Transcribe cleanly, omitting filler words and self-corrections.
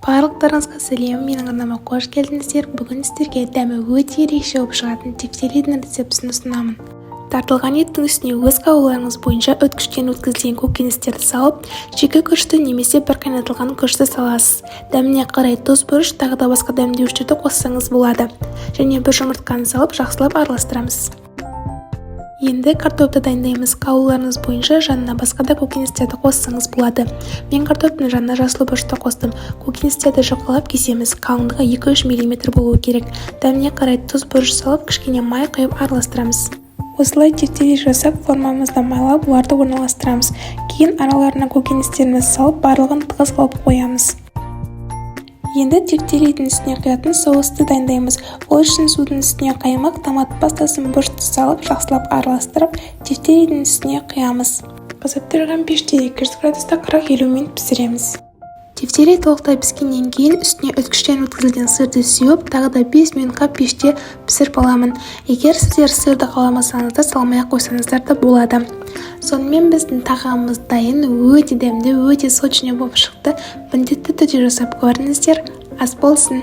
Барлықтарыңызға сәлем, менің арнама қош келдіңіздер. Бүгін сіздерге дәмі өте ерекше болып шығатын тефтеридің рецептісін ұсынамын. Тартылған еттің үстіне өз қалауларыңыз бойынша өткіштен өткізілген көкөністерді салып, жеке күрішті немесе бір қайнатылған күрішті саласыз. Дәміне қарай тұз, бұрыш, тағы да басқа дәмдеуіштерді қоссаңыз болады. Және бір жұмыртқаны салып, жақсылап араластырамыз. Енді картопты дайындаймыз. Қалауларыңыз бойынша жанына басқа да көкөністерді қоссаңыз болады. Мен картоптың жанына жасыл бұрышты қостым. Көкөністерді жұқалап кесеміз. Қалыңдығы 2-3 мм болуы керек. Дәміне қарай тұз, бұрыш салып, кішкене май құйып араластырамыз. Осылай тефтери жасап, формамызда майлап, оларды орналастырамыз. Кейін араларына көкөністерімізді салып, барлығын тығыз қылып қоямыз. Енді тефтеридің үстіне құятын соусты дайындаймыз. Ол үшін судың үстіне қаймақ, томат пастасын, бұрышты салып, жақсылап араластырып, тефтеридің үстіне құямыз. Қызып тұрған пеште 200 градуста 40-50 минут пісіреміз. Тефтери толықтай піскеннен кейін үстіне өткіштен өткізілген сырды сеуіп, тағы да 5 минутқа пеште пісіріп аламын. Егер сіздер сырды қаламасаңыздар, салмай қойсаңыздар да болады. Сонымен біздің тағамымыз дайын, өте дәмді, өте сочный болып шықты. Міндетті түрде жасап көріңіздер. Ас болсын!